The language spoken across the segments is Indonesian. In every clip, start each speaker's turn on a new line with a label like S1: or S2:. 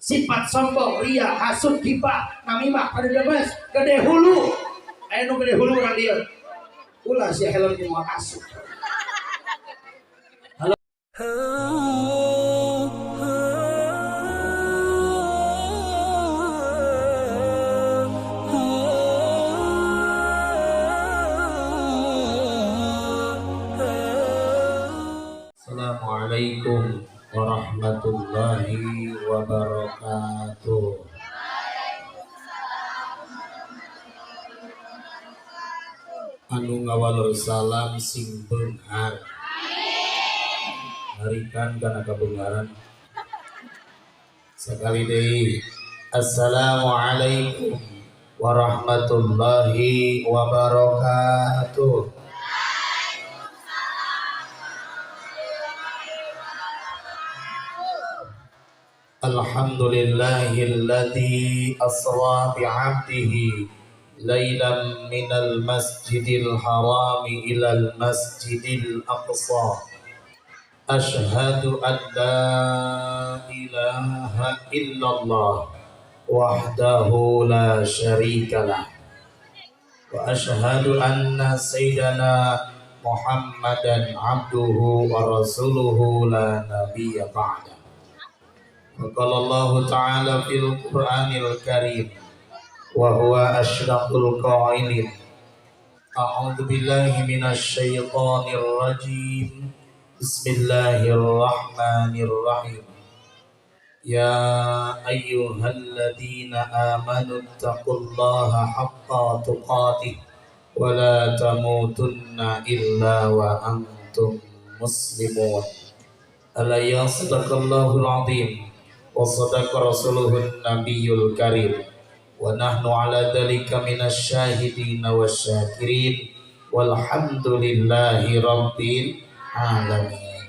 S1: sifat sombong, ria, hasud, gibah, namimah, pada demes, gede hulu. Ayo nu gede hulu orang dia. Ulah si helm di mau hasud. Halo. Assalamualaikum warahmatullahi wabarakatuh. Anu ngawalur salam sing beunghar. Harikan kana kabeungaran. Sakali deui. Assalamualaikum warahmatullahi wabarakatuh. Alhamdulillahilladzi asra bi'abdihi lailan minal masjidil harami ilal masjidil aqsa. Ashhadu an la ilaha illallah wahdahu la syarikalah wa ashhadu anna sayyidana Muhammadan abduhu wa rasuluhu la nabiyya ba'da. Qala Allah Ta'ala fil Qur'anil Karim wa huwa asyraqul qailin. A'udzu billahi minasy syaithanir rajim. Bismillahirrahmanirrahim. Ya ayyuhalladzina amanu taqullaha haqqa tuqatih wa la tamutunna illa wa antum muslimun. Alayya sadaqallahul azim wa sadaqa rasuluhun nabiyul karim wa nahnu ala dhalika minasy syahidin wasyakirin walhamdulillahi rabbil alamin.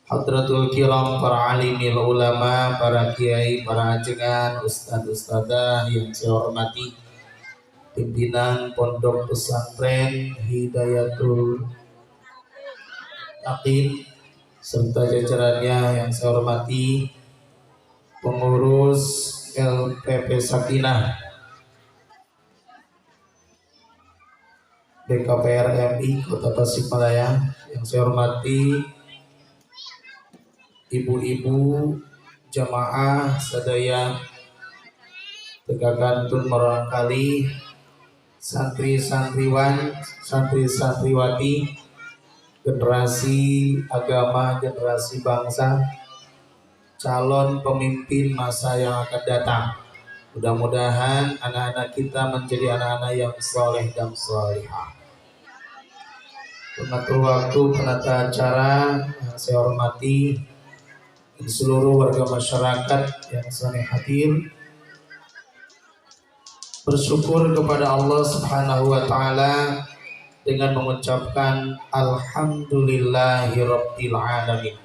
S1: Hadratul kiram, para alimil ulama, para kiai, para ajengan, ustad-ustadzah yang saya hormati, pimpinan pondok pesantren Hidayatul Taqin serta jajarannya yang saya hormati, pengurus LPP Sakinah BKPR MI Kota Tasikmalaya yang saya hormati, ibu-ibu jamaah sadaya Tegakantun Morongkali, santri-santriwan, santri-santriwati, generasi agama, generasi bangsa, calon pemimpin masa yang akan datang. Mudah-mudahan anak-anak kita menjadi anak-anak yang soleh dan solihah. Pengatur waktu, penata acara yang saya hormati, dan seluruh warga masyarakat yang saleh hadir, bersyukur kepada Allah Subhanahu wa Ta'ala dengan mengucapkan alhamdulillahirabbil alamin.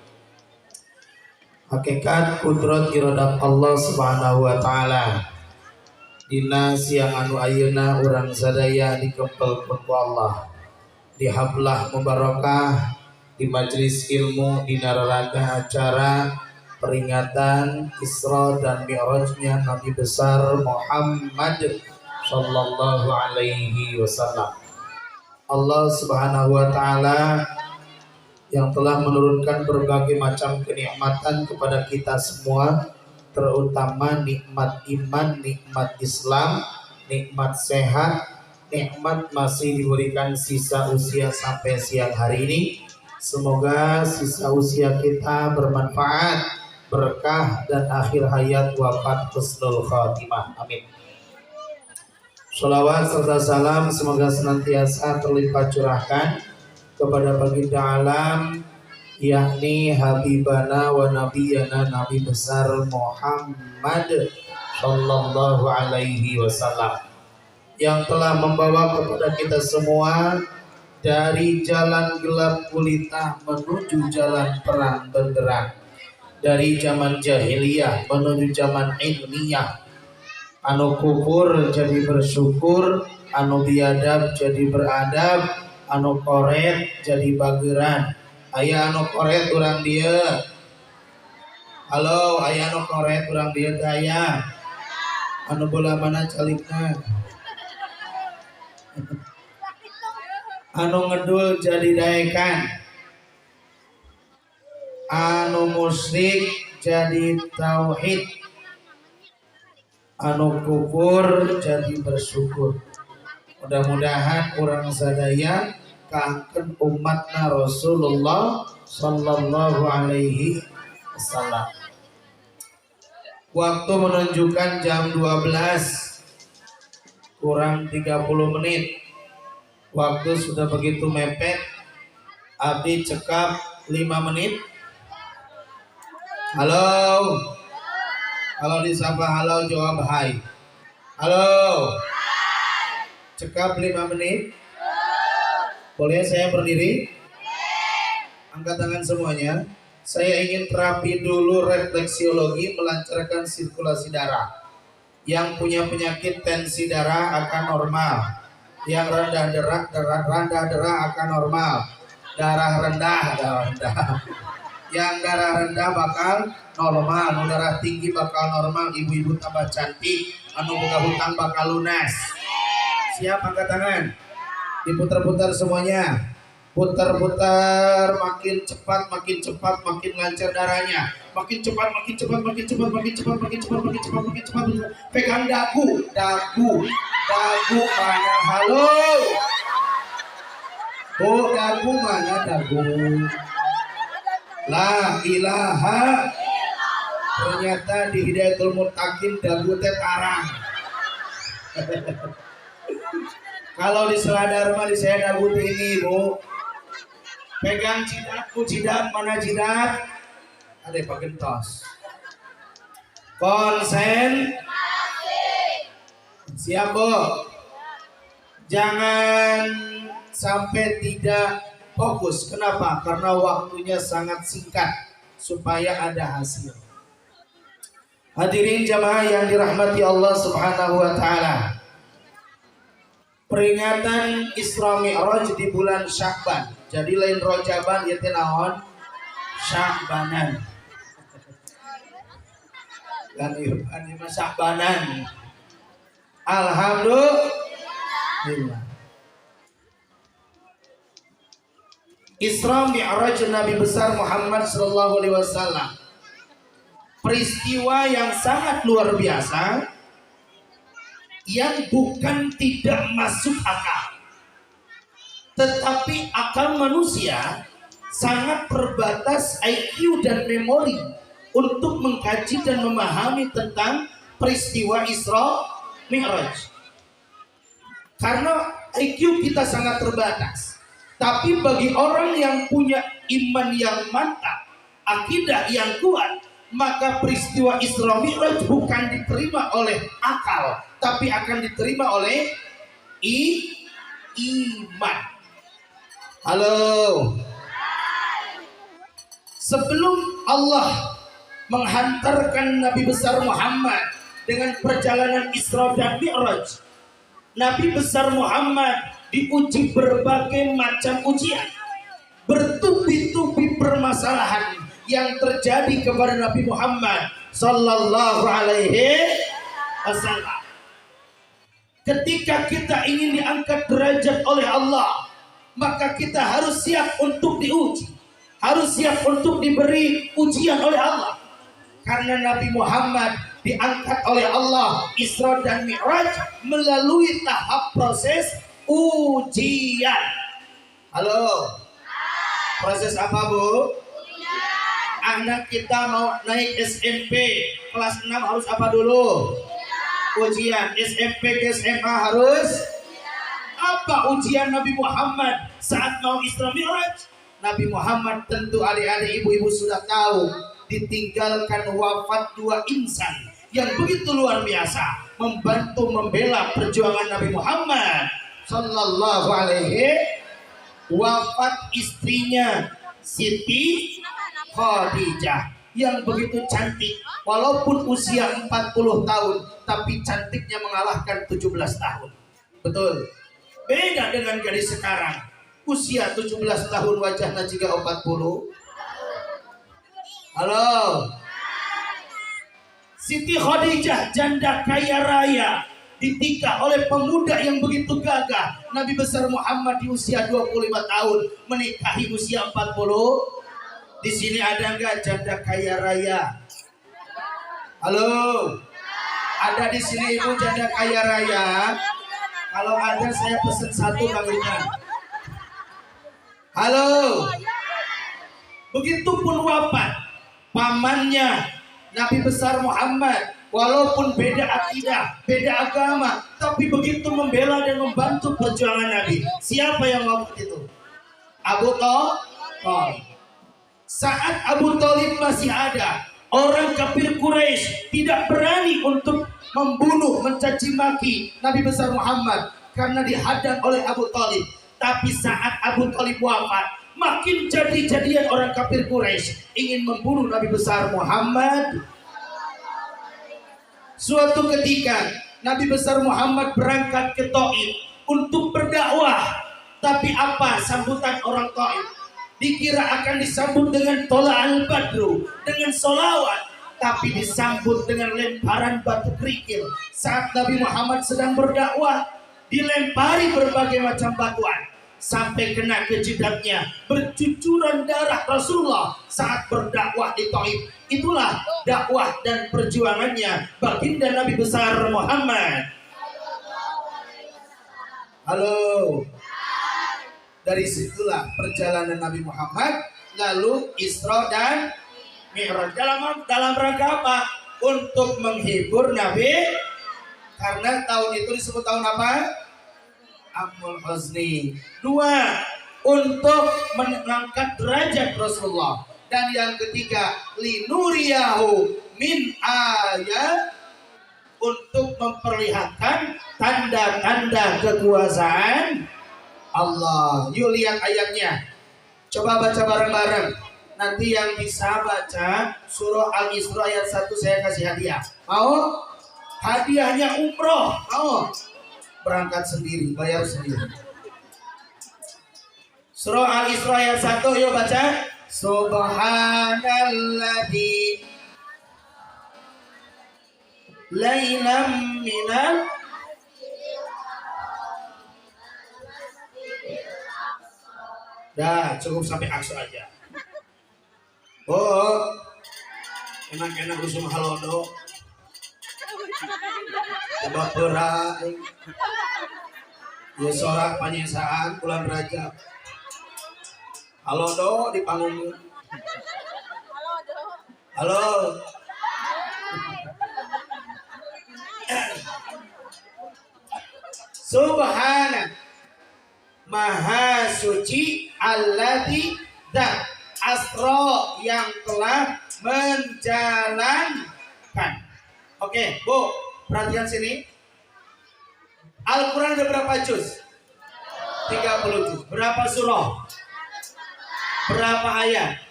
S1: Hakikat kudrat iradat Allah Subhanahu wa Ta'ala dina siang anu ayeuna urang sadaya dikempelkeun ku Allah, di hablah mubarakah, di majelis ilmu, di nararaga acara peringatan Isra dan Mi'rajnya Nabi besar Muhammad sallallahu alaihi wasallam. Allah Subhanahu wa Ta'ala yang telah menurunkan berbagai macam kenikmatan kepada kita semua, terutama nikmat iman, nikmat Islam, nikmat sehat, nikmat masih diberikan sisa usia sampai siang hari ini. Semoga sisa usia kita bermanfaat, berkah, dan akhir hayat wafat husnul khatimah. Amin. Sholawat serta salam semoga senantiasa terlimpah curahkan kepada baginda alam, yakni Habibana wa Nabiyana Nabi besar Muhammad sallallahu alaihi wasallam, yang telah membawa kepada kita semua dari jalan gelap gulita menuju jalan terang benderang, dari zaman jahiliyah menuju zaman ilmiah. Anu kufur jadi bersyukur, anu biadab jadi beradab, anu koret jadi bageran. Aya anu koret urang dia, Halo, aya anu koret urang dieu teh aya. Anu bola mana calikna? Anu ngedul jadi daekan. Anu musyrik jadi tauhid. Anu kufur jadi bersyukur. Mudah-mudahan orang sadaya kangen umatna Rasulullah sallallahu alaihi wasallam. Waktu menunjukkan jam 12 kurang 30 menit. Waktu sudah begitu mepet. Abdi cekap 5 menit. Halo. Kalau disapa halo jawab hai. Halo. Cekap 5 menit. Boleh saya berdiri? Angkat tangan semuanya. Saya ingin terapi dulu refleksiologi melancarkan sirkulasi darah. Yang punya penyakit tensi darah akan normal. Yang rendah darah akan normal. Darah rendah. Yang darah rendah bakal normal. Darah tinggi bakal normal. Ibu-ibu tambah cantik. Anu boga hutang bakal lunas. Siap, angkat tangan. Diputar-putar semuanya. Putar-putar, makin cepat, makin lancar darahnya. Makin cepat. Pegang dagu mana? Halo. Oh, dagu mana dagu? La ilaha. Ternyata di Hidayatul Muttaqin dagu teh tarang. Kalau di Seladar mah di saya dagu ini, Bu. Pegang jidat mana jidat? Ada pakai tos. Konsen. Siap, Bu. Jangan sampai tidak fokus. Kenapa? Karena waktunya sangat singkat supaya ada hasil. Hadirin jamaah yang dirahmati Allah Subhanahu wa taala. Peringatan Isra Mi'raj di bulan Sya'ban. Jadi lain Rajaban ieu teh naon? Sya'banan. Dan Irfan mah Sya'banan. Alhamdulillah. Isra Mi'raj Nabi besar Muhammad sallallahu alaihi wasallam. Peristiwa yang sangat luar biasa yang bukan tidak masuk akal. Tetapi akal manusia sangat terbatas IQ dan memori untuk mengkaji dan memahami tentang peristiwa Isra Mi'raj. Karena IQ kita sangat terbatas. Tapi bagi orang yang punya iman yang mantap, akidah yang kuat, maka peristiwa Isra Mi'raj bukan diterima oleh akal, tapi akan diterima oleh iman. Halo. Sebelum Allah menghantarkan Nabi besar Muhammad dengan perjalanan Isra dan Mi'raj, Nabi besar Muhammad diuji berbagai macam ujian, bertubi-tubi permasalahan yang terjadi kepada Nabi Muhammad sallallahu alaihi wasallam. Ketika kita ingin diangkat derajat oleh Allah, maka kita harus siap untuk diuji, harus siap untuk diberi ujian oleh Allah. Karena Nabi Muhammad diangkat oleh Allah Isra dan Mi'raj melalui tahap proses ujian. Halo. Proses apa, Bu? Anak kita mau naik SMP kelas 6 harus apa dulu? Ujian. SMP ke SMA harus apa ujian Nabi Muhammad saat mau Isra Mi'raj? Nabi Muhammad tentu adik-adik ibu-ibu sudah tahu, ditinggalkan wafat 2 insan yang begitu luar biasa membantu membela perjuangan Nabi Muhammad sallallahu alaihi. Wafat istrinya Siti Khadijah yang begitu cantik, walaupun usia 40 tahun tapi cantiknya mengalahkan 17 tahun. Betul. Beda dengan gadis sekarang, usia 17 tahun wajahnya juga 40. Halo. Siti Khadijah janda kaya raya ditikah oleh pemuda yang begitu gagah. Nabi besar Muhammad di usia 25 tahun menikahi usia 40. Di sini ada nggak janda kaya raya? Halo, ada di sini ibu janda kaya raya? Kalau ada saya pesen satu Bang Lina. Halo, begitupun wafat pamannya Nabi besar Muhammad, walaupun beda akidah, beda agama, tapi begitu membela dan membantu perjuangan Nabi. Siapa yang wafat itu? Abu Thalib. Saat Abu Thalib masih ada, orang kafir Quraisy tidak berani untuk membunuh, mencaci maki Nabi besar Muhammad karena dihadang oleh Abu Thalib. Tapi saat Abu Thalib wafat, makin jadi-jadian orang kafir Quraisy ingin membunuh Nabi besar Muhammad. Suatu ketika Nabi besar Muhammad berangkat ke Taif untuk berdakwah. Tapi apa sambutan orang Taif? Dikira akan disambut dengan tola al-badru, dengan solawat, tapi disambut dengan lemparan batu kerikil. Saat Nabi Muhammad sedang berdakwah, dilempari berbagai macam batuan sampai kena ke jidatnya, bercucuran darah Rasulullah saat berdakwah di Taif. Itulah dakwah dan perjuangannya baginda Nabi besar Muhammad. Halo. Dari situlah perjalanan Nabi Muhammad, lalu Isra dan Mi'raj. Dalam rangka apa? Untuk menghibur Nabi, karena tahun itu disebut tahun apa? Amul Huzni. 2, untuk mengangkat derajat Rasulullah. Dan yang ketiga, linuriyahu min ayat, untuk memperlihatkan tanda-tanda kekuasaan Allah. Yuk lihat ayatnya. Coba baca bareng-bareng. Nanti yang bisa baca surah Al-Isra ayat 1 saya kasih hadiah. Mau? Hadiahnya umroh. Mau? Berangkat sendiri, bayar sendiri. Surah Al-Isra ayat 1, yuk baca. Subhanalladzi lailam minal. Dah, cukup sampai Aqsa aja. Oh, enak-enak usum halodo. Coba berak. Ya sorak panyesaan bulan Rajab. Halodo di panggung. Halo. Subhana, Maha suci, alladzi zat, asra yang telah menjalankan. Oke, Bu, perhatian sini. Al-Quran ada berapa juz? 30 juz. Berapa surah? Berapa ayat?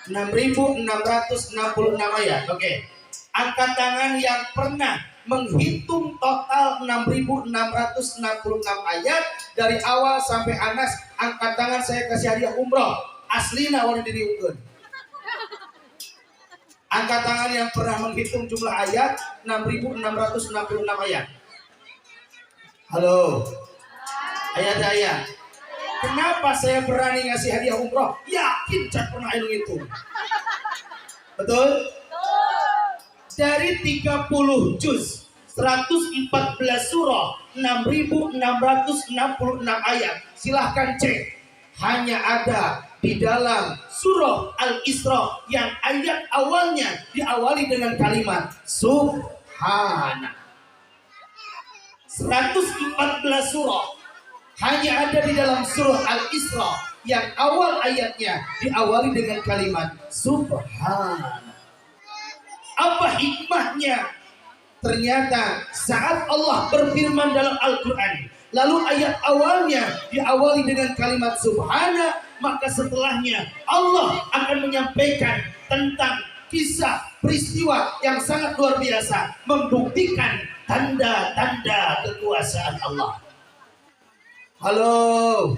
S1: 6.666 ayat. Oke. Angkat tangan yang pernah menghitung total 6.666 ayat dari awal sampai Anas. Angkat tangan, saya kasih hadiah umroh. Aslina wali diriungkeun. Angkat tangan yang pernah menghitung jumlah ayat 6.666 ayat. Halo. Ayat-ayat. Kenapa saya berani ngasih hadiah umroh? Yakin Cak pernah hitung. Betul? Dari 30 juz, 114 surah, 6.666 ayat. Silahkan cek. Hanya ada di dalam surah Al-Isra yang ayat awalnya diawali dengan kalimat Subhana. 114 surah hanya ada di dalam surah Al-Isra yang awal ayatnya diawali dengan kalimat Subhana. Apa hikmahnya? Ternyata saat Allah berfirman dalam Al-Quran, lalu ayat awalnya diawali dengan kalimat Subhana, maka setelahnya Allah akan menyampaikan tentang kisah peristiwa yang sangat luar biasa, membuktikan tanda-tanda kekuasaan Allah. Halo.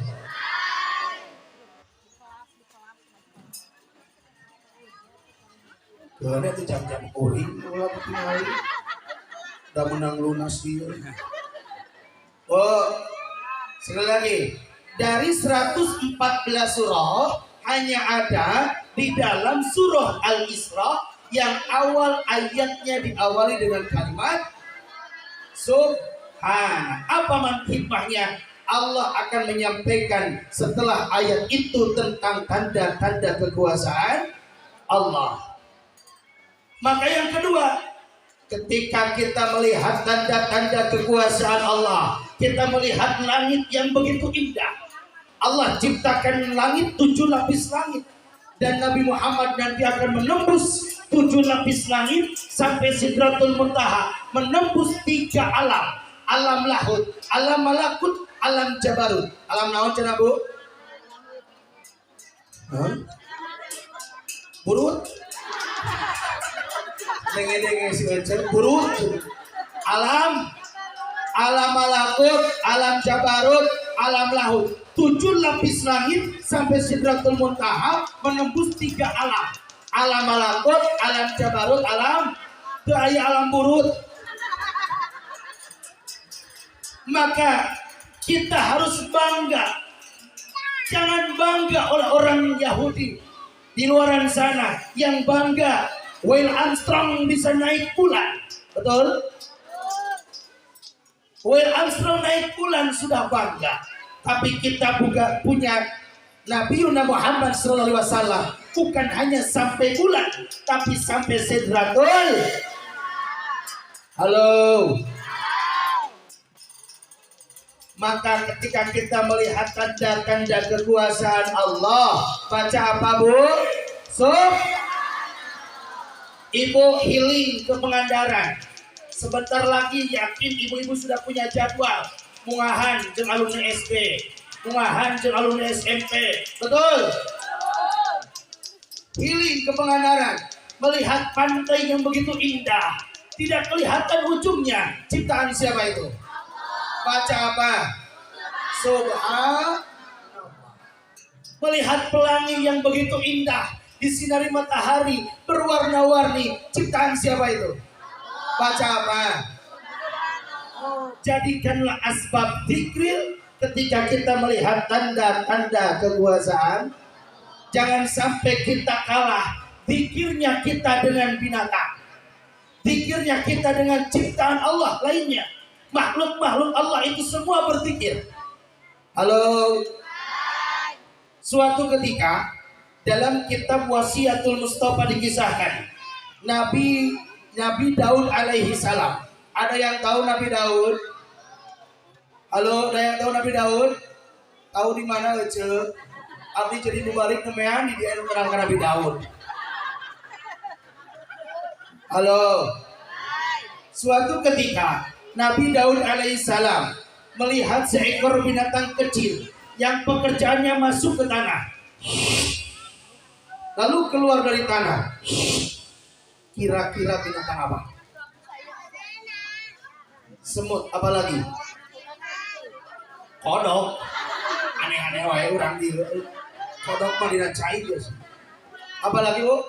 S1: Karena itu jam-jam uring ulah tinggal. Udah menang lunas dia. Oh, sekali lagi. Dari 114 surah hanya ada di dalam surah Al-Isra yang awal ayatnya diawali dengan kalimat Subhana. Apa hikmahnya? Allah akan menyampaikan setelah ayat itu tentang tanda-tanda kekuasaan Allah. Maka yang kedua, ketika kita melihat tanda-tanda kekuasaan Allah, kita melihat langit yang begitu indah. Allah ciptakan langit 7 lapis langit, dan Nabi Muhammad nanti akan menembus 7 lapis langit sampai Sidratul Muntaha, menembus 3 alam. Alam lahut, alam malakut, alam jabarut. Alam naon cenah Bu? Burut? Denge-denge si Ecen, burut. Alam malakut, alam jabarut, alam lahut. 7 lapis langit sampai Sidratul Muntaha, menembus 3 alam. Alam malakut, alam jabarut, alam teu aya alam burut. Maka kita harus bangga. Jangan bangga oleh orang Yahudi di luar sana yang bangga Neil Armstrong bisa naik bulan. Betul? Neil Armstrong naik bulan sudah bangga. Tapi kita juga punya Nabi Muhammad SAW, bukan hanya sampai bulan, tapi sampai Sidratul. Halo. Maka ketika kita melihat tanda-tanda kekuasaan Allah, baca apa Bu? Ibu healing ke Pangandaran. Sebentar lagi yakin ibu-ibu sudah punya jadwal. Mungahan jeung alumni SD, mungahan jeung alumni SMP. Betul? Healing ke Pangandaran, melihat pantai yang begitu indah, tidak kelihatan ujungnya. Ciptaan siapa itu? Baca apa? Subhanallah. Melihat pelangi yang begitu indah, disinari matahari, berwarna-warni. Ciptaan siapa itu? Baca apa? Jadikanlah asbab dzikril ketika kita melihat tanda-tanda kekuasaan. Jangan sampai kita kalah zikirnya kita dengan binatang, zikirnya kita dengan ciptaan Allah lainnya. Makhluk-makhluk Allah itu semua berzikir. Halo. Suatu ketika dalam kitab Wasiatul Mustafa dikisahkan Nabi Daud alaihi salam. Ada yang tahu Nabi Daud? Halo, ada yang tahu Nabi Daud? Tahu di mana Ece? Abdi jadi dibalik nemean di dia orang Nabi Daud. Halo. Suatu ketika Nabi Daud alaihissalam melihat seekor binatang kecil yang pekerjaannya masuk ke tanah, lalu keluar dari tanah. Kira-kira binatang apa? Semut, apalagi? Kodok. Aneh-aneh wae urang di kodok mah dina cai geus. Apalagi Bu?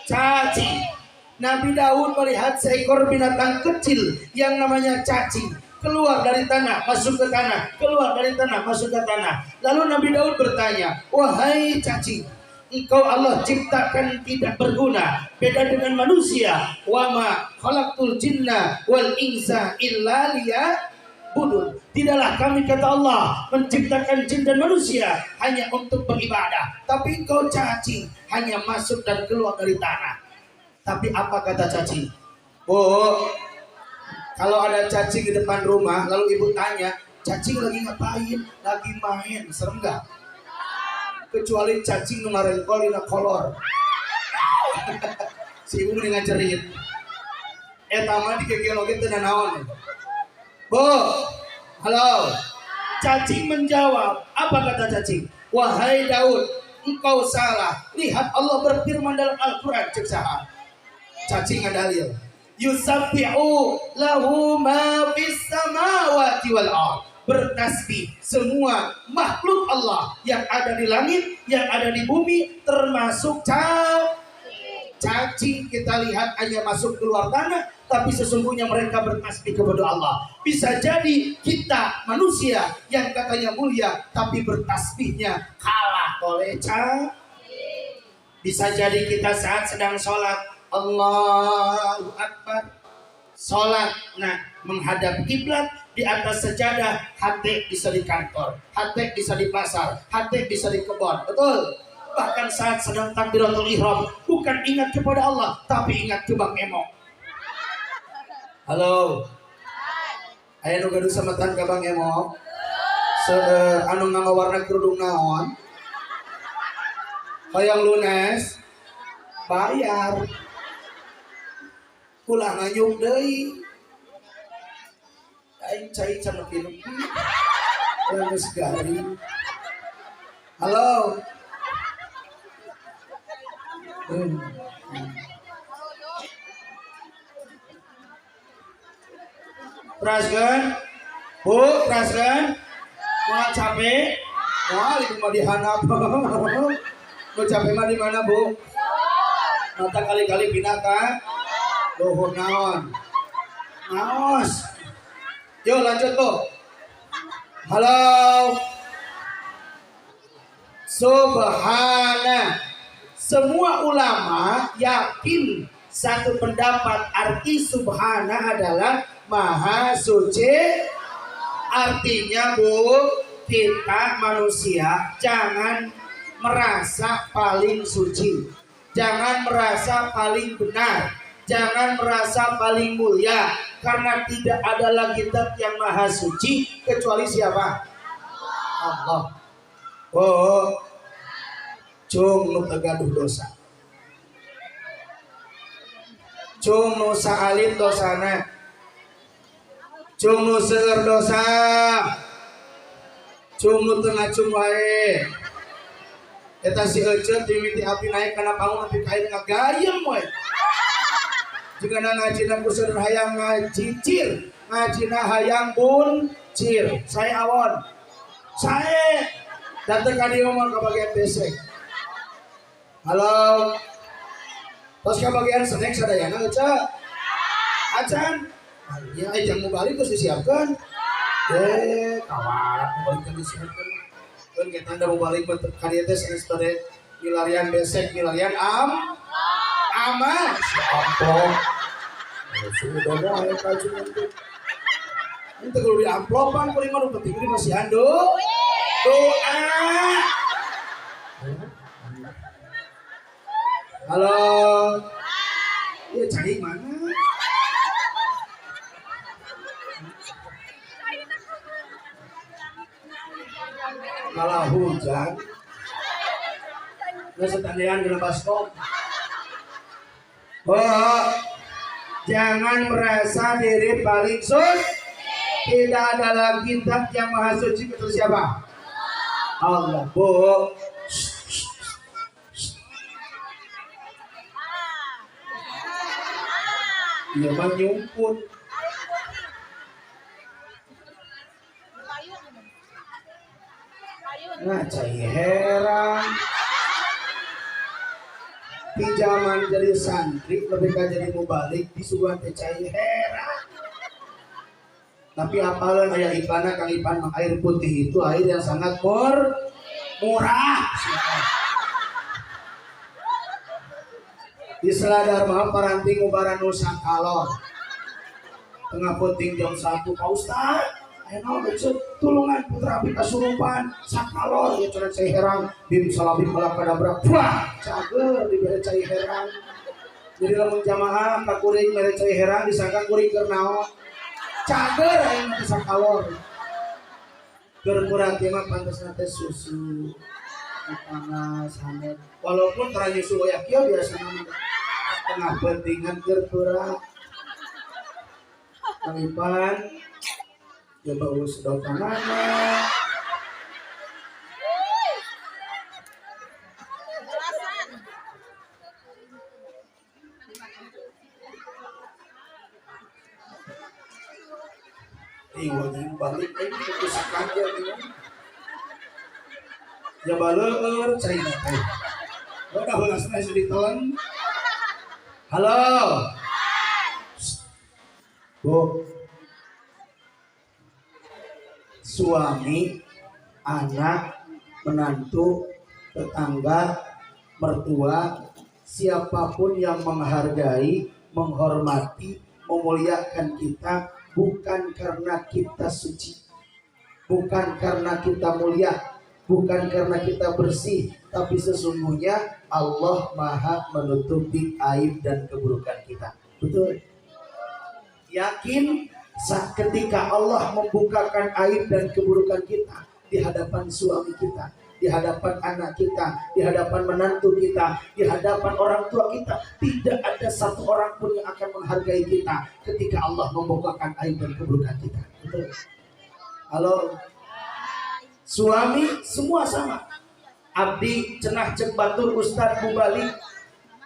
S1: Cacing. Nabi Daud melihat seekor binatang kecil yang namanya cacing keluar dari tanah, masuk ke tanah, keluar dari tanah, masuk ke tanah. Lalu Nabi Daud bertanya, wahai cacing, engkau Allah ciptakan tidak berguna, beda dengan manusia. Wa ma khalaqtul jinna wal insa illa liya'budun. Tidaklah kami, kata Allah, menciptakan jin dan manusia hanya untuk beribadah. Tapi engkau cacing hanya masuk dan keluar dari tanah. Tapi apa kata cacing? Oh, kalau ada cacing di depan rumah, lalu ibu tanya, cacing lagi ngapain? Lagi main, serem gak? Kecuali cacing nu ngarengkol dina kolor. Si ibu mendingan cerit. Eta mah dikegeloge teu naon. Bu, halo. Cacing menjawab, apa kata cacing? Wahai Daud, engkau salah. Lihat Allah berfirman dalam Al-Quran, cek saha. Cacing dalil. Yusabbihu lahu ma fis samawati wal ard bertasbih. Semua makhluk Allah yang ada di langit, yang ada di bumi, termasuk cacing kita lihat hanya masuk keluar tanah, tapi sesungguhnya mereka bertasbih kepada Allah. Bisa jadi kita manusia yang katanya mulia, tapi bertasbihnya kalah oleh cacing. Bisa jadi kita saat sedang sholat, Allahu Akbar, sholat, nah menghadap kiblat, di atas sejadah, hati bisa di kantor, hati bisa di pasar, hati bisa di kebun, betul? Bahkan saat sedang takbiratul ihram, bukan ingat kepada Allah, tapi ingat ke Bang Emo. Halo, ayo nu gaduh samatan ke Bang Emo. Anu ngamawarna kerudung naon? Hoyong lunes, bayar. Kulang nganyung deui. Aing cai cenah kieu. Geus garing. Halo. Perasaan, Bu, perasaan, mau capek, mau mau dihanap, mau capek mah di mana Bu? Mata kali-kali pindah kan? Luhur naon, naos. Yuk lanjut Bu. Halo, subhana. Semua ulama yakin satu pendapat arti subhana adalah maha suci. Artinya Bu, kita manusia jangan merasa paling suci, jangan merasa paling benar, jangan merasa paling mulia, karena tidak ada lagi zat yang maha suci kecuali siapa? Allah. Oh, cung nu tegaduh dosa, cung nu saalit dosana, cung nu seueur dosa, cung nu teu ngacung wae. Eta si eceut dimiti api naik kana pangun nepi ka air ngagayem we. Jigana ngajina ku seueur hayang ngajicir, ngajina hayang buncir. Saya awon. Sae datang ka dieu mah ka bagian besek. Halo. Tos ka bagian senek sadayana euceut. Acan. Ya yang mau balik terus disiapkan. Kawarat mau balik terus disiapkan. Kan kita anda mau balik bentuk karya teh senes milarian besek, milarian aman. Amplop. Sudah dah ya kaju nanti. Itu kalau di amplopan paling mana penting ini masih ando. Doa. Halo. Ya cari mana? Malah hujan. Nggak setandian kena baskom. Oh, jangan merasa diri paling suci. Tidak ada lagi zat yang maha suci kecuali siapa? Allah. Bu. Dia mah nyumput. Nah, cai heran. Di zaman jadi santri lebih kan jadi mubalik disuguhan teh cai heran. Tapi apalan aya iklanna Kang Ipan, air putih itu air yang sangat murah. Di Seladar mah paranting ubaran nu sakalor. Tengah penting jam 1 Pak Ustaz. Ayo besok tulungan putra api kasurupan sakalor ya cara cai herang bim salabim balakadabra wah cager dibere cai herang. Jadi lamun jamaah ka kuring mere cai herang disangka kuring keur naon cager aya mah sakalor. Keur kurang teh mah pantesna teh susu panas hangat walaupun tara nyusu oyak kieu biasana mah tengah pentingan keur berat. Kang Ipan coba urus sedotan mana? wajib balik ini itu saja ini. Ya baleur cai teh. Udah ulasna ditelan. Halo. Bu. Suami, anak, menantu, tetangga, mertua, siapapun yang menghargai, menghormati, memuliakan kita bukan karena kita suci, bukan karena kita mulia, bukan karena kita bersih, tapi sesungguhnya Allah Maha menutupi aib dan keburukan kita. Betul? Yakin ketika Allah membukakan aib dan keburukan kita di hadapan suami kita, di hadapan anak kita, di hadapan menantu kita, di hadapan orang tua kita, tidak ada satu orang pun yang akan menghargai kita ketika Allah membukakan aib dan keburukan kita. Betul? Halo. Suami semua sama. Abdi cenah cek batur Ustadz Mubali,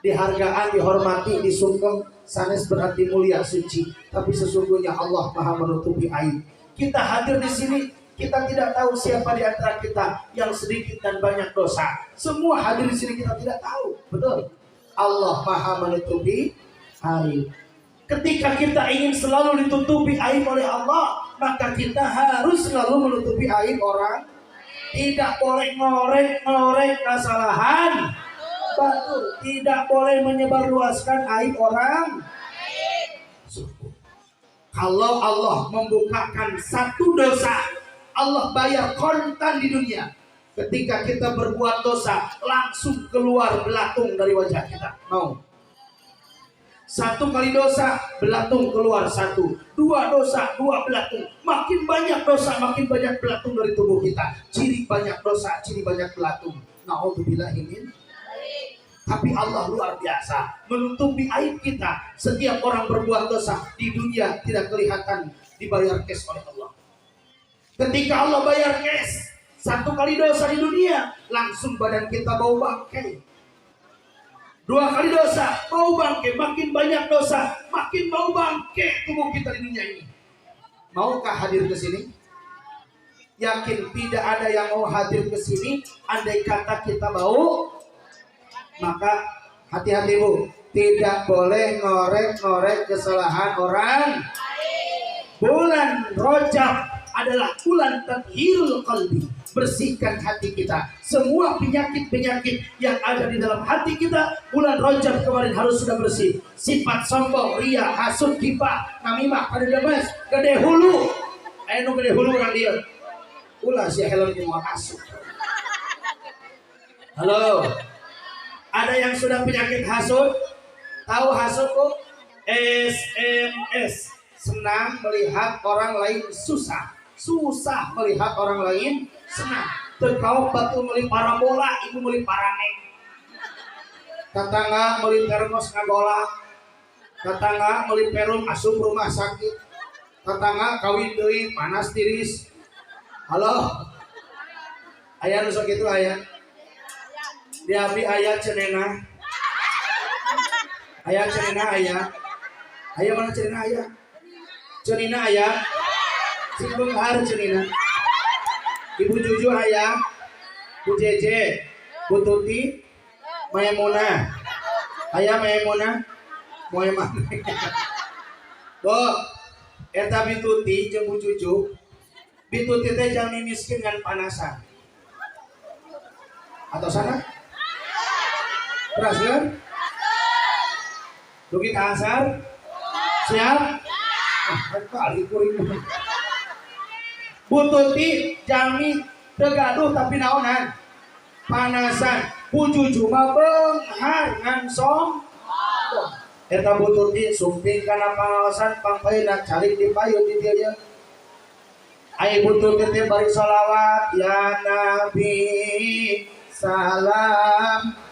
S1: dihargaan, dihormati, disungkem, sanes berarti mulia, suci. Tapi sesungguhnya Allah Maha menutupi aib. Kita hadir di sini, kita tidak tahu siapa di antara kita yang sedikit dan banyak dosa. Semua hadir di sini kita tidak tahu. Betul? Allah Maha menutupi aib. Ketika kita ingin selalu ditutupi aib oleh Allah, maka kita harus selalu menutupi aib orang. Tidak boleh ngorek kesalahan. Betul. Tidak boleh menyebarluaskan aib orang. Kalau Allah membukakan satu dosa, Allah bayar kontan di dunia. Ketika kita berbuat dosa, langsung keluar belatung dari wajah kita. Mau? Satu kali dosa, belatung keluar satu. Dua dosa, dua belatung. Makin banyak dosa, makin banyak belatung dari tubuh kita. Ciri banyak dosa, ciri banyak belatung. Na'udzubillahi min. Tapi Allah luar biasa menutupi aib kita. Setiap orang berbuat dosa di dunia tidak kelihatan, dibayar cash oleh Allah. Ketika Allah bayar cash, satu kali dosa di dunia, langsung badan kita bau bangkai. Dua kali dosa, bau bangkai. Makin banyak dosa, makin bau bangkai tubuh kita di dunia ini. Maukah hadir ke sini? Yakin tidak ada yang mau hadir ke sini andai kata kita bau. Maka hati-hati Bu, tidak boleh ngorek-ngorek kesalahan orang. Bulan Rajab adalah bulan tathhirul qalbi, bersihkan hati kita. Semua penyakit-penyakit yang ada di dalam hati kita, bulan Rajab kemarin harus sudah bersih. Sifat sombong, ria, hasud, kibah, namimah, pada demes, gede hulu. Ayo gede hulu orang dia. Ulah si helm mau hasud. Halo. Ada yang sudah penyakit hasud? Tahu hasud kok? SMS. Senang melihat orang lain susah. Susah melihat orang lain senang. Terkau batu meli parabola, ibu meli parane. Tetangga meli termos ngagolak. Tetangga meli perum asup rumah sakit. Tetangga kawin deui panas tiris. Halo. Aya nu sok kitu aya. Di abi ayat cenena, ayat cenena ayat, ayat mana cenena ayat, cenina ayat, singgung har cenina, ibu Juju ayat, Bu Jeje, Bu Tuti, Maimunah, ayat Maimunah, Maimunah, Bo, eta Bituti jeung Bu Juju, Bituti teh jami miskin ngan panasan, atau sana? Berhasil? Dugi kasar? Siap? Kali kuring. Bu Tuti jami tegaduh tapi naonan panasan. Bu Juju mah beunghar ngan som. Eta Bu Tuti sumping kana pangaosan pangpaeuna cari di payun di dieu. Ai Bu Tuti teh bari sholawat ya Nabi salam.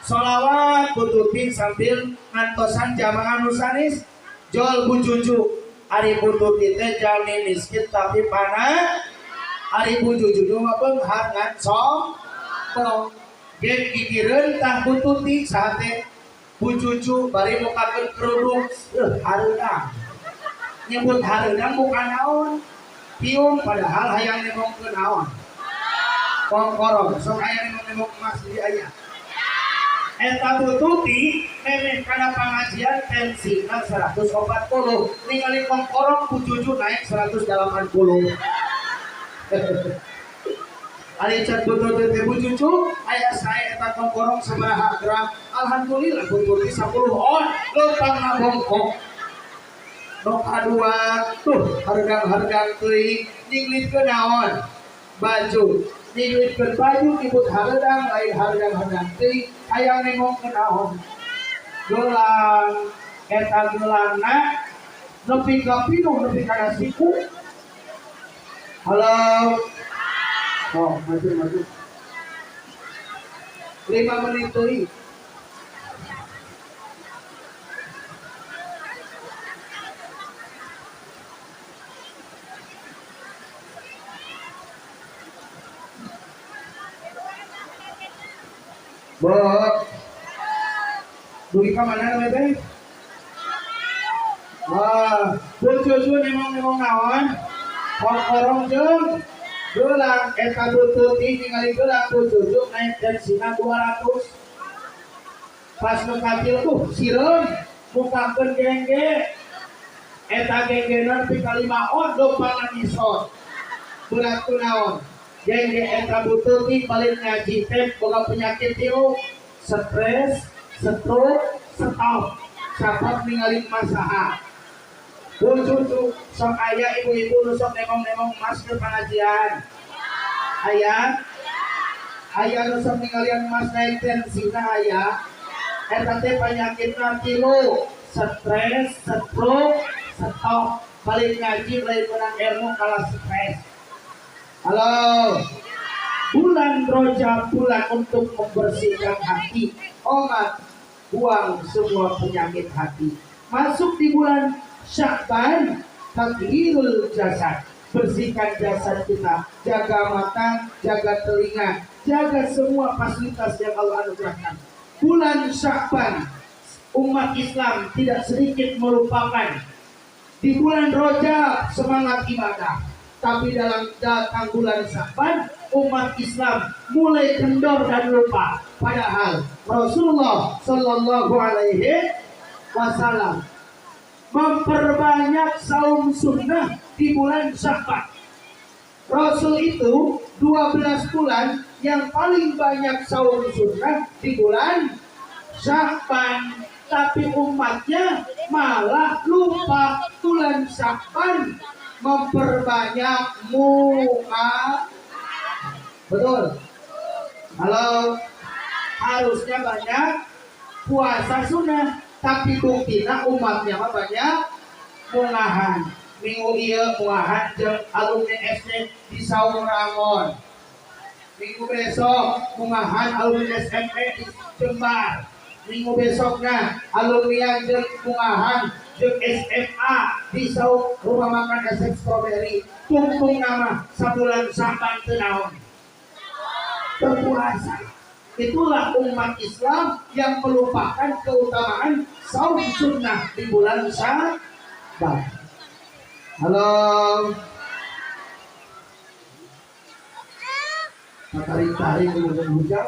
S1: Sholawat Bu Tuti sambil ngantosan jamaah nusanis. Jol Bu Juju ari Bu Tuti teh jalmi miskin tapi panah. Ari Bu Juju mah beunghar ngan sombong. Gen gigireun tah Bu Tuti saate Bu Juju bari mukakeun kerudung hareunang. nyebut hareudang bukan naon piung padahal hayang nemong ke naon kongkorong sok aya nemong emas di aya eta bututi memeh kana pengajian tensina 140 ningali kongkorong pucucu naik 180 ari cat bututi teh pucucu aya sae eta kongkorong sabaraha gram alhamdulillah bututi 10 on leumpang ngabongkok no kadua tuh harga teuing ninglit ke naon baju ninglit ke baju kibut hareudang lain harga teuing hayang nengok ke naon gelang eta gelangna nepi ka pinuh nepi kana siku halo oh maju 5 menit teuing Bok, dugi ka mana bebe? Wah, bucucu nemong naon? Kongkorong jeung gelang eta bututi ningali gelang bucucu naik tensina 200. Pas nu katil tuh sireun mukakeun gengge. Eta genggenan pi ka 5 on leumpang ngisor. Berat tu naon? Jadi eta bututi paling ngaji teh boga penyakit ieu stres, stroke, stop. Sabab ningali masaha. Bucucu sok aya ibu-ibu nu sok nemong emas ke pengajian. Aya nu sok ningalian emas naik tensina aya. Eta teh penyakitna tilu, stres, stroke, stop. Paling ngaji lain menang ilmu kalah stres. Halo, bulan Rajab bulan untuk membersihkan hati, obat buang semua penyakit hati. Masuk di bulan Sya'ban, tathhirul jasad, bersihkan jasad kita, jaga mata, jaga telinga, jaga semua fasilitas yang Allah anugerahkan. Bulan Sya'ban, umat Islam tidak sedikit melupakan. Di bulan Rajab semangat ibadah. Tapi dalam datang bulan Sya'ban umat Islam mulai kendor dan lupa. Padahal Rasulullah Sallallahu Alaihi Wasallam memperbanyak saum sunnah di bulan Sya'ban. Rasul itu 12 bulan yang paling banyak saum sunnah di bulan Sya'ban. Tapi umatnya malah lupa bulan Sya'ban memperbanyak muka. Betul. Halo. Harusnya banyak puasa sunnah, tapi buktinya umatnya mah banyak mungahan. Minggu ieu mungahan jeung alumni SD di Saung Rangon. Minggu besok mungahan alumni SMP di Jembar. Minggu besoknya alumni jeung mungahan jeung SMA di Saung rumah makan SF Strawberry. Tungtung nama sabulan Sya'ban teu naon. Berpuasa. Itulah umat Islam yang melupakan keutamaan saum sunnah di bulan Sya'ban. Halo. Tarik-tarik dengan hujan.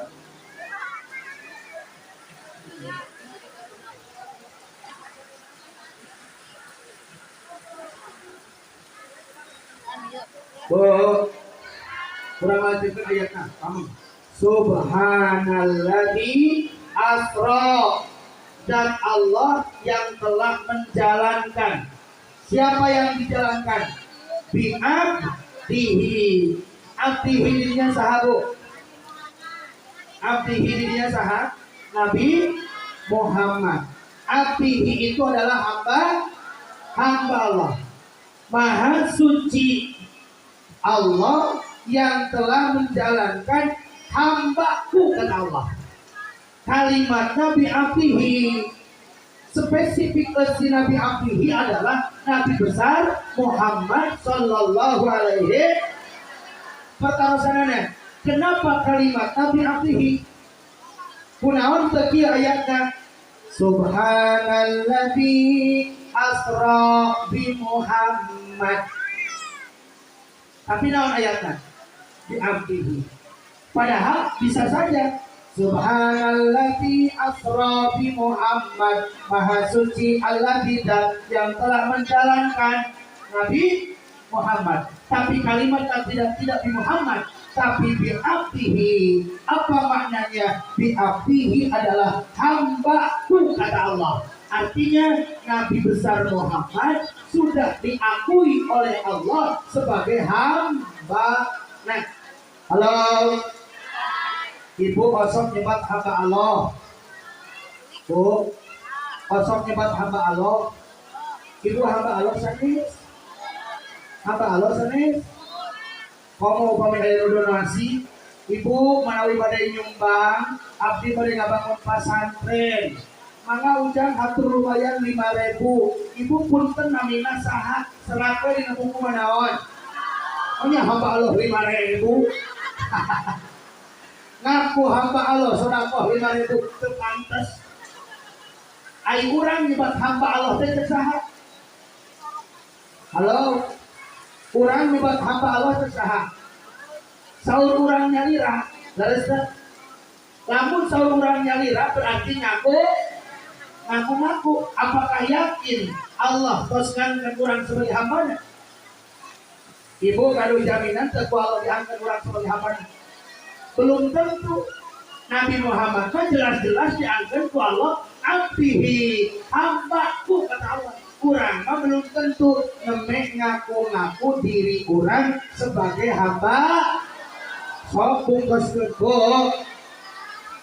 S1: Kurang lanjutkan ayatnya. Amin. Subhanalladzi asra, dan Allah yang telah menjalankan. Siapa yang dijalankan? Bi'abdihi. Abdihi dirinya sahabu. Abdihi dirinya sahab Nabi Muhammad. Abdihi itu adalah hamba Allah. Maha suci Allah yang telah menjalankan hambaku ke Allah. Kalimat Nabi Abdihi, spesifik si Nabi Abdihi adalah Nabi besar Muhammad Sallallahu Alaihi Wasallam. Kenapa kalimat Nabi Abdihi? Kunaon teki ayatnya? Subhanalladzi asra bi Muhammad. Tapi naon ayatnya? Bi abdihi. Padahal bisa saja Subhanalladzi asra bi Muhammad, Maha suci Allah yang telah menjalankan Nabi Muhammad. Tapi kalimat tidak bi Muhammad, tapi bi abdihi. Apa maknanya? Bi abdihi adalah hambaku, kata Allah. Artinya Nabi besar Muhammad sudah diakui oleh Allah sebagai hamba. Nah, halo Ibu, kosong nyebat hamba Allah. Bu, kosong nyebat hamba Allah. Ibu hamba Allah sanis. Hamba Allah sanis. Kamu pamilih donasi. Ibu menawi badai nyumbang, abdi badai ngabangun pasantren. Mangga ujang hatur lumayan 5.000. Ibu punten namina saha serake dina buku manaon. Oh nya hamba Allah 5.000. Ngaku hamba Allah sedekah 5.000 teu pantes. Ai urang nyebat hamba Allah teh saha? Halo. Urang nyebat hamba Allah teh saha? Saur urang nyalira, leres teh. Lamun saur urang nyalira berarti ngaku. Apakah yakin Allah toskan ke urang sebagai hambanya? Ibu kado jaminan teu Allah diangkat urang sebagai hambanya. Belum tentu. Nabi Muhammad kan jelas-jelas diangkat ku Allah abdihi, hambaku, kata Allah. Kurang mah belum tentu ngemeh ngaku diri kurang sebagai hamba. Sok bungkuskeun Bu.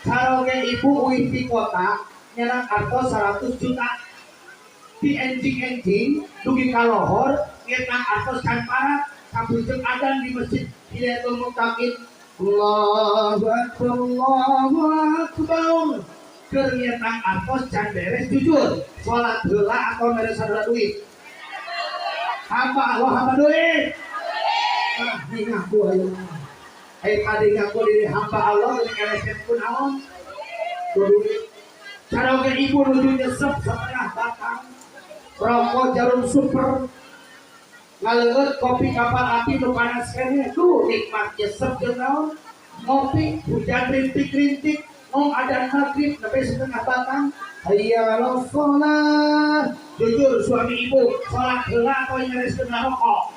S1: Saroge ibu uih di kota nyenak artos 100 juta. Di enjing dugi kalohor nyenak artos kan parat kabujeng adan di masjid Hidayatul Muttaqin. Allahu Akbar, Allahu Akbar. Keur nyetak artos can beres jujur. Salat heula atau mere sadara duit. Hamba Allah hamba duit. Ah, ini ngaku ayeuna. Tadi ngaku diri hamba Allah ini elesen pun naon. Duit. Cara oge ibu nuju nyesep setengah batang. Rokok jarum super. Ngaleut kopi kapal api nu panas keneh tuh nikmat nyesep jeung naon. Ngopi hujan rintik-rintik. Ada maghrib sampai setengah batang. Hayya 'alas shalah. Jujur suami ibu salat heula atau nyareskeun rokok?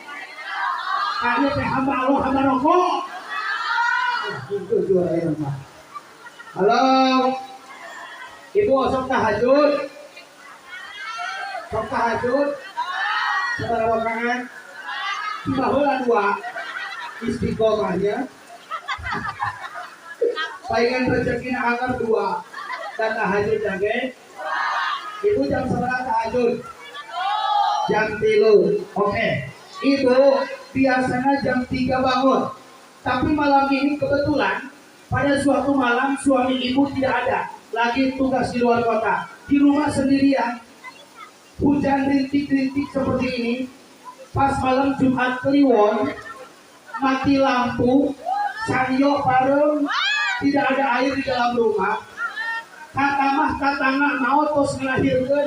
S1: Kayaknya teh hamba Allah hamba rokok. Jujur aya mah. Halo. Ibu sok tahajud. Sok tahajud. Saudara rakaat. Cuma heula 2. Istiqomahnya. Palingan rezeki anggar 2 dan tahajud lagi. Ibu jam seberapa tahajud? Jam 3. Oke. Ibu biasanya jam 3 bangun. Tapi malam ini kebetulan pada suatu malam suami ibu tidak ada, lagi tugas di luar kota. Di rumah sendirian. Hujan rintik-rintik seperti ini. Pas malam Jumat Kliwon, mati lampu, sanyo parem. Tidak ada air di dalam rumah. Tatangah maot tos ngelahirkeun.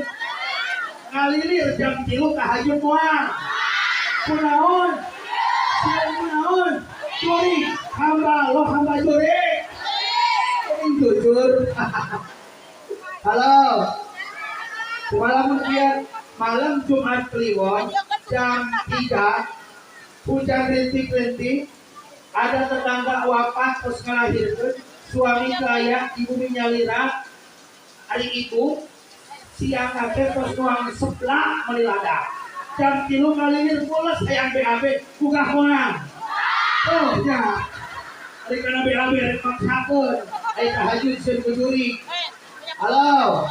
S1: Ngalilir jam 3 tahajud moal. Kunaon? Siang kunaon? Curi. Hamba Allah hamba curi. Jujur. Halo. Semalam kemudian malam Jumat Kliwon jam 3 hujan rintik-rintik. Ada tetangga wafat terus ngelahirkeun, suami kaya, ibu nyalira, adik ibu, siang kabeh terus nuang sebelah melilada. Jam 3 ngalilir pulas hayang BAB, bugah moal. Oh ya, ari kana BAB rek maksakeun, ai tahajud sieun kujuri. Halo.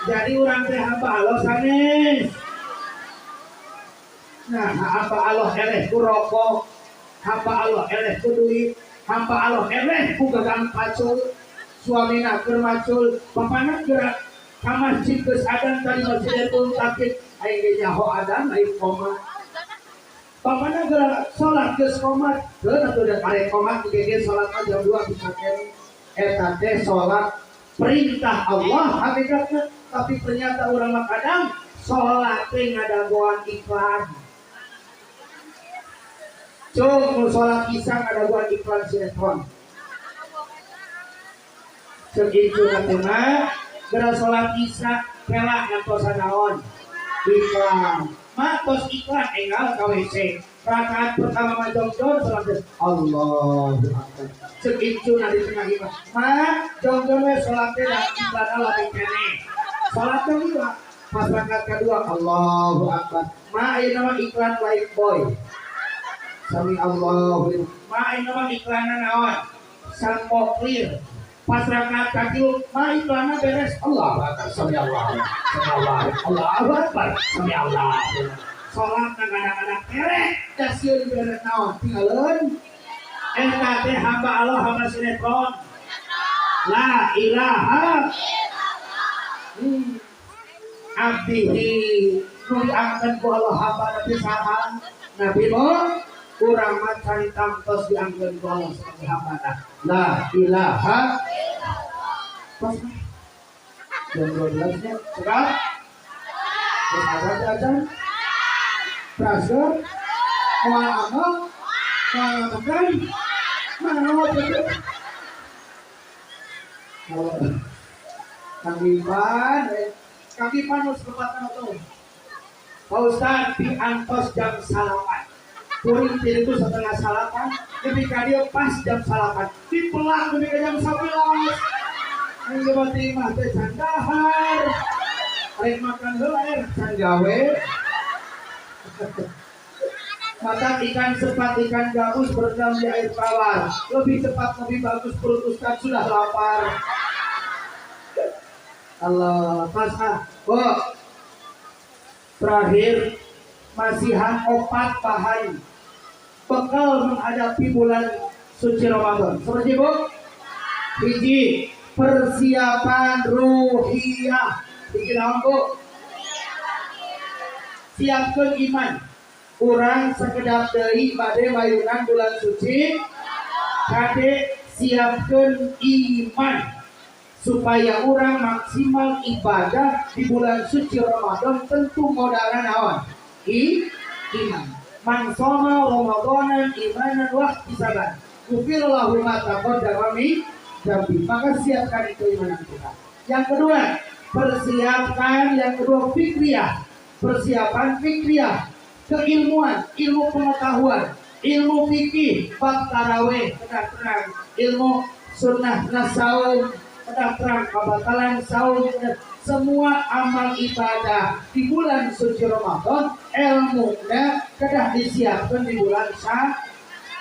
S1: Jadi urang teh hamba Allah sanes. Nah, hamba Allah eleh ku rokok. Hamba Allah eleh ku duit, hamba Allah eleh ku gagang pacul, suamina keur macul, bapana gerak ka masjid geus adan tadi Masjidatul Muttaqin, aing ge nyaho adan aing qomat. Bapana gerak salat geus qomat, teu atuh da pare qomat ge salat jam 2 bisa keneh. Eta teh salat perintah Allah hakikatna, tapi ternyata urang kadang
S2: sholat ngadaguan iklan. Cung sholat isya ngadaguan iklan sinetron. Segitu katanya, gara sholat isya pelak ngantos naon iklan. Mak tos iklan enggal KWC. Rakaat pertama mah jongjon sholat Allahu Akbar. Segitu nanti tengah imam. Mak jongjon we sholat teh da iklan lain keneh. Sholat teh juga pas rakaat kedua Allahu Akbar. Mak ieu nama iklan Lifebuoy. Sami Allahu. Mak ieu nama iklanna naon? Sampo Clear. Pas rakaat katilu mah iklanna beres Allahu Akbar. Sami Allah. Sami Allah. Allahu Akbar. Sami Allah. Salat kadang-kadang kerek da sieun beres naon tinggalin. Eta teh hamba Allah hamba sinetron. La ilaha abdihi nu diangkeun ku Allah hamba nabi saha nabi Nuh urang mah cantang tos diangkeun ku Allah sebagai hamba la ilaha pas jam 12 nya sekarang terus ada azan praser moal amal moal makan mana betul Kang Ipan harus kepatan tuh Pak Ustaz diantos jam salapan kuring itu setengah salapan ketika dia pas jam salapan dipelak ketika jam 11 ini berarti mah teh candahar air makan heula air can gawe mata ikan sepat ikan gabus berendam di air tawar lebih cepat lebih bagus perut Ustaz sudah lapar Allah pasah kok terakhir masihan opat bahan bekal menghadapi bulan suci Ramadan seperti bu hiji persiapan ruhiyah bikin apa bu siapkan iman kurang sekedap deui bade mayunan bulan suci kade siapkan iman supaya orang maksimal ibadah di bulan suci Ramadan tentu modalna naon iman man shoma ramadanan imanan wa ihtisaban ghufirallahu ma taqaddama min dzambi maka siapkan itu iman kita. Yang kedua persiapkan yang kedua fikriyah persiapan fikriyah keilmuan ilmu pengetahuan ilmu fikih bab tarawih terang ilmu sunnah nasaum terang kebatalan saum semua amal ibadah di bulan suci Ramadan ilmunya kedah disiapkan di bulan Syawal.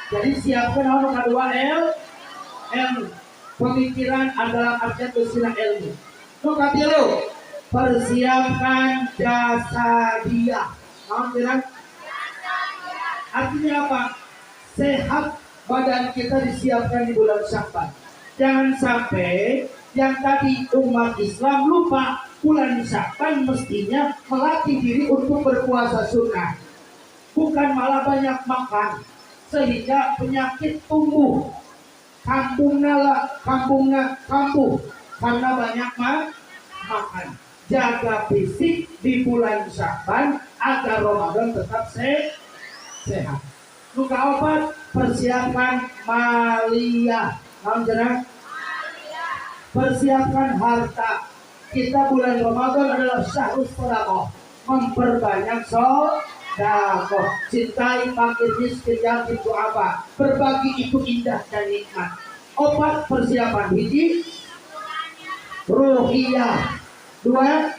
S2: Jadi siapkan nomor kedua ilmu pemikiran adalah artian usilah ilmu. Nomor ketiga persiapkan jasa dia. Mau bilang artinya apa? Sehat badan kita disiapkan di bulan Syawal. Jangan sampai yang tadi umat Islam lupa bulan Sya'ban mestinya melatih diri untuk berpuasa sunnah, bukan malah banyak makan sehingga penyakit tumbuh. Kampungnya kambuh karena banyak makan. Jaga fisik di bulan Sya'ban agar Ramadan tetap sehat. Luka obat persiapan maliyah. Persiapkan harta. Kita bulan Ramadan adalah syahrul sedekah, memperbanyak sedekah. Cintai fakir miskin yatim du'afa. Berbagi itu indah dan nikmat. Opat persiapan hiji ruhiyah, dua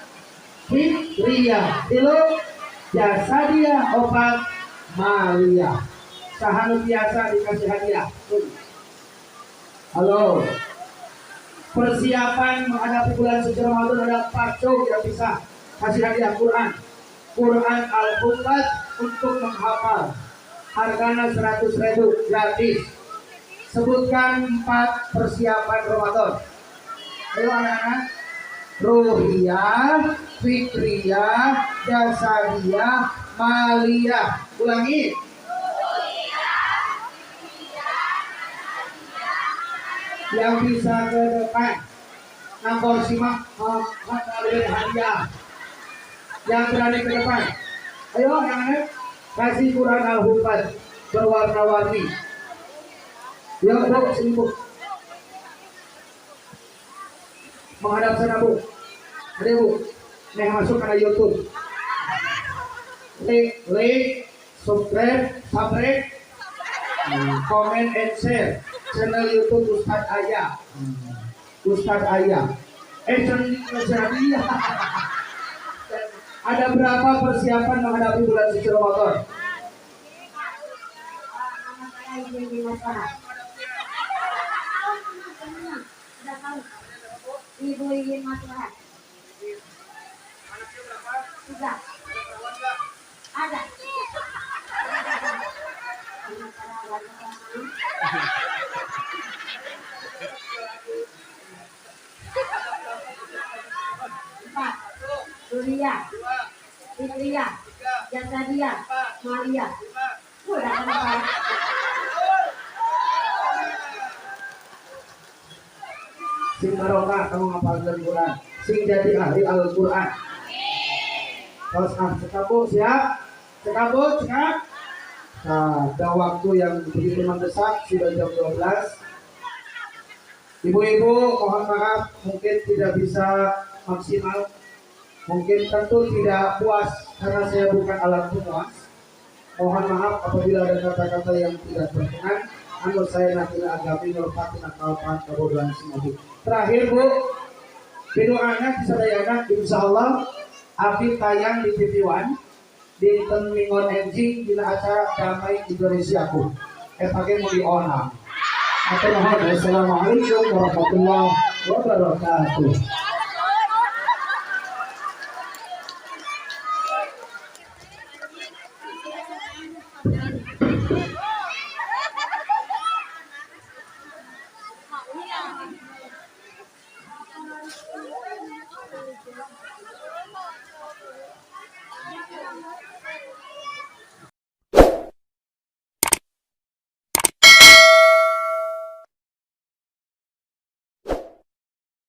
S2: fikriyah, tilu jasadiyah, opat maliyah. Sahanu biasa dikasih hadiah. Halo. Persiapan menghadapi bulan suci Ramadan ada pacu yang bisa kasih hadiah Quran Al-Fuqat untuk menghafal. Harganya 100.000 gratis. Sebutkan 4 persiapan Ramadan. Ayo anak-anak. Ruhiyah, fikriyah, jasadiyah, maliyah. Ulangi. Yang bisa ke depan nambor simak hadiah Yang berani ke depan. Ayo yang lain. Kasih Quran Al-Hufaz berwarna-warni. Yuk, Bu, sini Bu. Menghadap sana Bu. Ada Bu. Nih masuk ke YouTube. Like, subscribe, comment and share channel YouTube Ustadz Ayah. Ustadz Ayah. Channel Ayah. Ada berapa persiapan menghadapi bulan suci Ramadan?
S3: Nama saya Ibu Masalah. Sudah tahu. Ibu ingin masalah. Sudah. Ada. Empat. Dunia, Fitria, Jasadia, Maria. Sudah apa?
S2: Sing barokah kamu ngapalkan Quran. Sing jadi ahli Al-Quran. Terus sekabu siap? Sekabu siap? Nah, ada waktu yang begitu mendesak, sudah jam 12. Ibu-ibu mohon maaf mungkin tidak bisa maksimal. Mungkin tentu tidak puas karena saya bukan alat pemuas. Mohon maaf apabila ada kata-kata yang tidak berkenan. Anu saya nakil agami nurfatin akalpan kebodohan sinabi. Terakhir Bu, video anak sadayana insyaallah Abi tayang di TV One di Tenlingon Enjing di acara Damai Indonesiaku. Pakai mau dionang. Assalamualaikum warahmatullahi wabarakatuh.